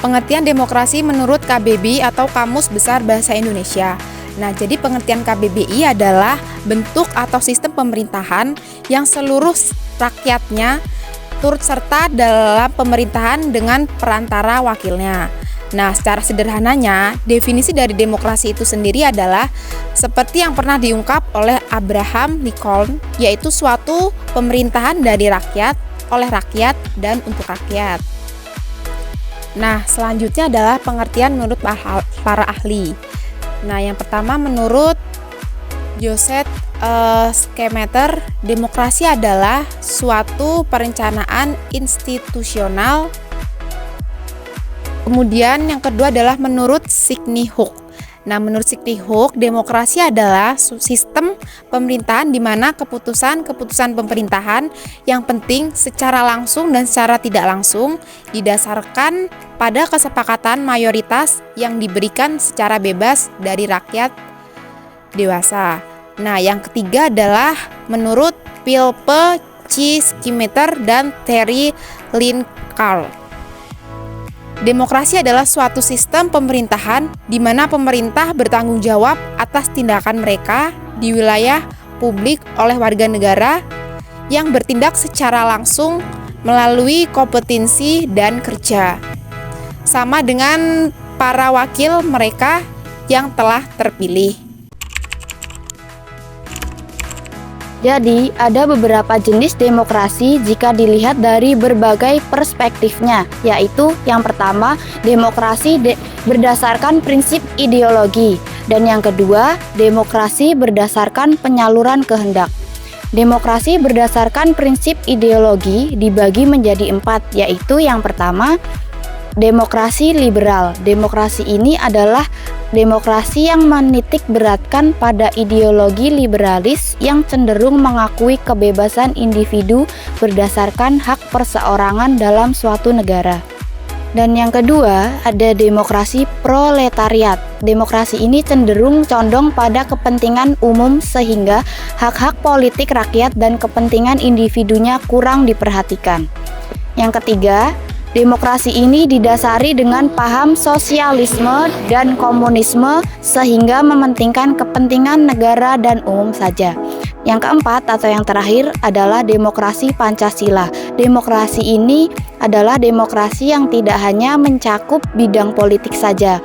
Pengertian demokrasi menurut KBBI atau Kamus Besar Bahasa Indonesia. Nah, jadi pengertian KBBI adalah bentuk atau sistem pemerintahan yang seluruh rakyatnya turut serta dalam pemerintahan dengan perantara wakilnya. Nah, secara sederhananya, definisi dari demokrasi itu sendiri adalah seperti yang pernah diungkap oleh Abraham Lincoln, yaitu suatu pemerintahan dari rakyat, oleh rakyat, dan untuk rakyat. Nah, selanjutnya adalah pengertian menurut para ahli. Nah, yang pertama menurut Joseph Schumpeter, demokrasi adalah suatu perencanaan institusional. Kemudian yang kedua adalah menurut Sidney Hook. Nah, menurut Sidney Hook, demokrasi adalah sistem pemerintahan di mana keputusan pemerintahan yang penting secara langsung dan secara tidak langsung didasarkan pada kesepakatan mayoritas yang diberikan secara bebas dari rakyat dewasa. Nah, yang ketiga adalah menurut Philip C. Schumpeter dan Terry Lincoln. Demokrasi adalah suatu sistem pemerintahan di mana pemerintah bertanggung jawab atas tindakan mereka di wilayah publik oleh warga negara yang bertindak secara langsung melalui kompetensi dan kerja. Sama dengan para wakil mereka yang telah terpilih. Jadi, ada beberapa jenis demokrasi jika dilihat dari berbagai perspektifnya, yaitu yang pertama, demokrasi berdasarkan prinsip ideologi, dan yang kedua, demokrasi berdasarkan penyaluran kehendak. Demokrasi berdasarkan prinsip ideologi dibagi menjadi 4, yaitu yang pertama, demokrasi liberal. Demokrasi ini adalah demokrasi yang menitik beratkan pada ideologi liberalis yang cenderung mengakui kebebasan individu berdasarkan hak perseorangan dalam suatu negara. Dan yang kedua, ada demokrasi proletariat. Demokrasi ini cenderung condong pada kepentingan umum sehingga hak-hak politik rakyat dan kepentingan individunya kurang diperhatikan. Yang ketiga, demokrasi ini didasari dengan paham sosialisme dan komunisme sehingga mementingkan kepentingan negara dan umum saja. Yang keempat atau yang terakhir adalah demokrasi Pancasila. Demokrasi ini adalah demokrasi yang tidak hanya mencakup bidang politik saja,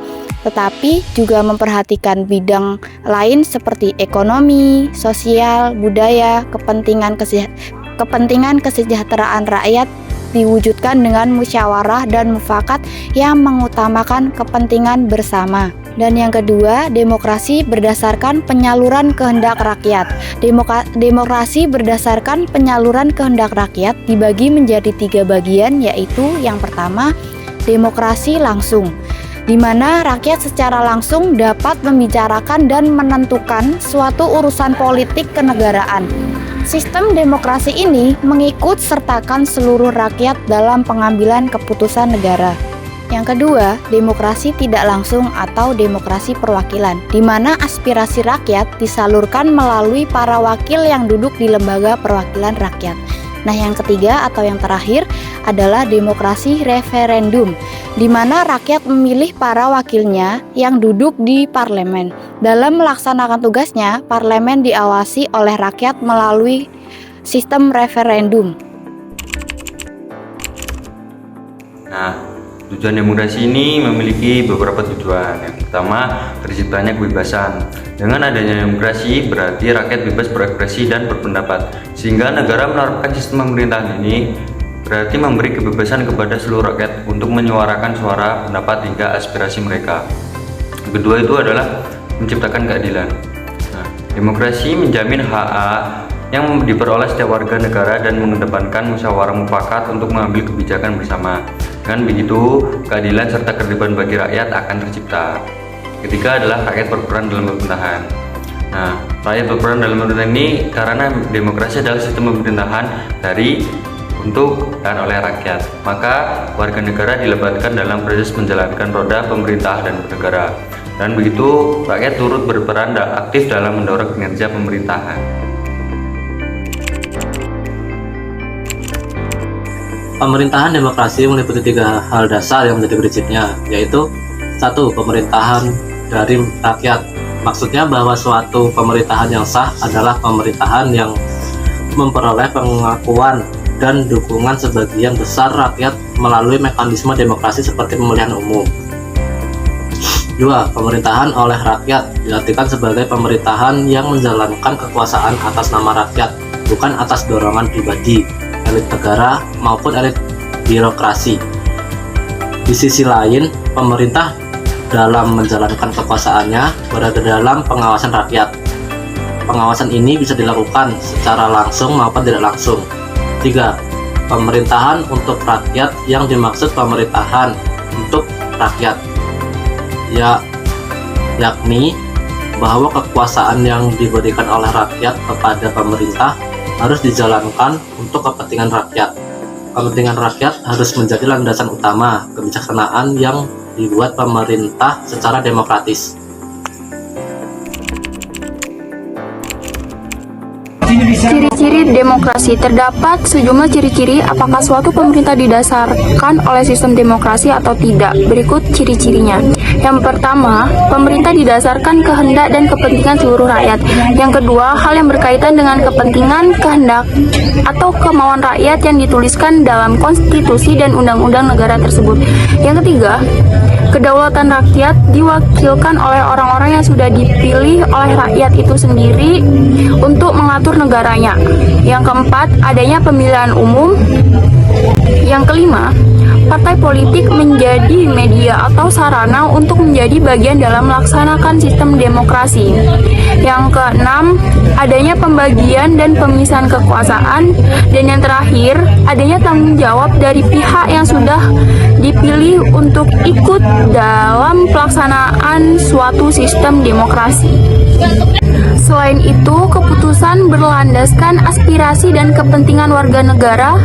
tetapi juga memperhatikan bidang lain seperti ekonomi, sosial, budaya, kepentingan kesejahteraan rakyat diwujudkan dengan musyawarah dan mufakat yang mengutamakan kepentingan bersama. Dan yang kedua, demokrasi berdasarkan penyaluran kehendak rakyat. Demokrasi berdasarkan penyaluran kehendak rakyat dibagi menjadi 3 bagian, yaitu yang pertama, demokrasi langsung, di mana rakyat secara langsung dapat membicarakan dan menentukan suatu urusan politik kenegaraan. Sistem demokrasi ini mengikut sertakan seluruh rakyat dalam pengambilan keputusan negara. Yang kedua, demokrasi tidak langsung atau demokrasi perwakilan, di mana aspirasi rakyat disalurkan melalui para wakil yang duduk di lembaga perwakilan rakyat. Nah, yang ketiga atau yang terakhir adalah demokrasi referendum, di mana rakyat memilih para wakilnya yang duduk di parlemen. Dalam melaksanakan tugasnya, parlemen diawasi oleh rakyat melalui sistem referendum. Nah, tujuan demokrasi ini memiliki beberapa tujuan. Yang pertama, terciptanya kebebasan. Dengan adanya demokrasi, berarti rakyat bebas berekspresi dan berpendapat. Sehingga negara menerapkan sistem pemerintahan ini berarti memberi kebebasan kepada seluruh rakyat untuk menyuarakan suara, pendapat, hingga aspirasi mereka. Yang kedua itu adalah menciptakan keadilan. Nah, demokrasi menjamin hak yang diperoleh setiap warga negara dan mengedepankan musyawarah mufakat untuk mengambil kebijakan bersama. Dengan begitu, keadilan serta ketertiban bagi rakyat akan tercipta. Ketiga adalah rakyat berperan dalam pemerintahan. Nah, rakyat berperan dalam pemerintahan ini karena demokrasi adalah sistem pemerintahan dari, untuk, dan oleh rakyat. Maka warga negara dilibatkan dalam proses menjalankan roda pemerintah dan bernegara. Dan begitu, rakyat turut berperan aktif dalam mendorong kinerja pemerintahan. Pemerintahan demokrasi meliputi 3 hal dasar yang menjadi prinsipnya, yaitu 1. Pemerintahan dari rakyat. Maksudnya bahwa suatu pemerintahan yang sah adalah pemerintahan yang memperoleh pengakuan dan dukungan sebagian besar rakyat melalui mekanisme demokrasi seperti pemilihan umum. 2. Pemerintahan oleh rakyat diartikan sebagai pemerintahan yang menjalankan kekuasaan atas nama rakyat, bukan atas dorongan pribadi, elit negara maupun elit birokrasi. Di sisi lain, pemerintah dalam menjalankan kekuasaannya berada dalam pengawasan rakyat. Pengawasan ini bisa dilakukan secara langsung maupun tidak langsung. 3. Pemerintahan untuk rakyat. Yang dimaksud pemerintahan untuk rakyat yakni bahwa kekuasaan yang diberikan oleh rakyat kepada pemerintah harus dijalankan untuk kepentingan rakyat. Kepentingan rakyat harus menjadi landasan utama kebijaksanaan yang dibuat pemerintah secara demokratis. Ciri-ciri demokrasi. Terdapat sejumlah ciri-ciri apakah suatu pemerintah didasarkan oleh sistem demokrasi atau tidak. Berikut ciri-cirinya. Yang pertama, pemerintah didasarkan kehendak dan kepentingan seluruh rakyat. Yang kedua, hal yang berkaitan dengan kepentingan, kehendak, atau kemauan rakyat yang dituliskan dalam konstitusi dan undang-undang negara tersebut. Yang ketiga, kedaulatan rakyat diwakilkan oleh orang-orang yang sudah dipilih oleh rakyat itu sendiri untuk mengatur negaranya. Yang keempat, adanya pemilihan umum. Yang kelima, partai politik menjadi media atau sarana untuk menjadi bagian dalam melaksanakan sistem demokrasi. Yang keenam, adanya pembagian dan pemisahan kekuasaan. Dan yang terakhir, adanya tanggung jawab dari pihak yang sudah dipilih untuk ikut dalam pelaksanaan suatu sistem demokrasi. Selain itu, keputusan berlandaskan aspirasi dan kepentingan warga negara.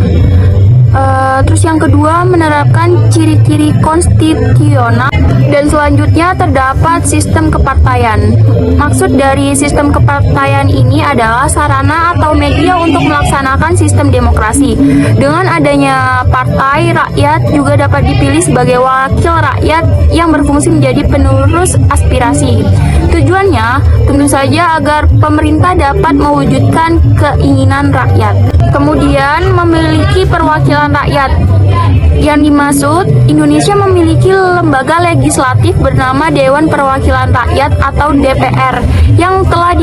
Terus yang kedua, menerapkan ciri-ciri konstitusional. Dan selanjutnya terdapat sistem kepartaian. Maksud dari sistem kepartaian ini adalah sarana atau media untuk melaksanakan sistem demokrasi. Dengan adanya partai, rakyat juga dapat dipilih sebagai wakil rakyat yang berfungsi menjadi penerus aspirasi. Tujuannya tentu saja agar pemerintah dapat mewujudkan keinginan rakyat. Kemudian memiliki perwakilan rakyat. Yang dimaksud, Indonesia memiliki lembaga legislatif bernama Dewan Perwakilan Rakyat atau DPR yang telah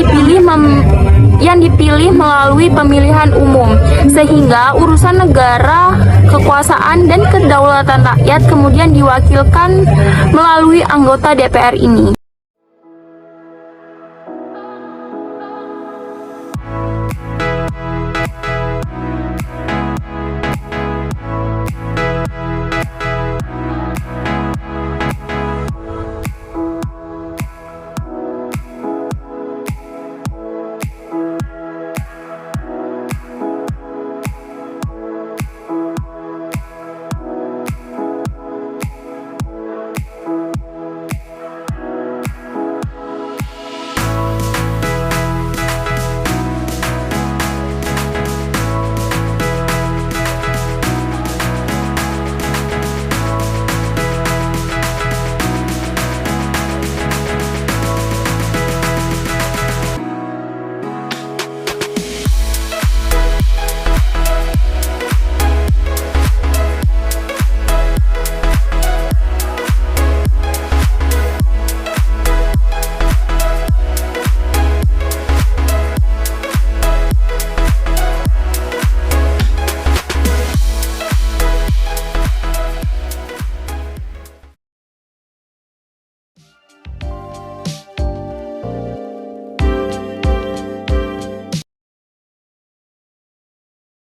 dipilih melalui pemilihan umum, sehingga urusan negara, kekuasaan dan kedaulatan rakyat kemudian diwakilkan melalui anggota DPR ini.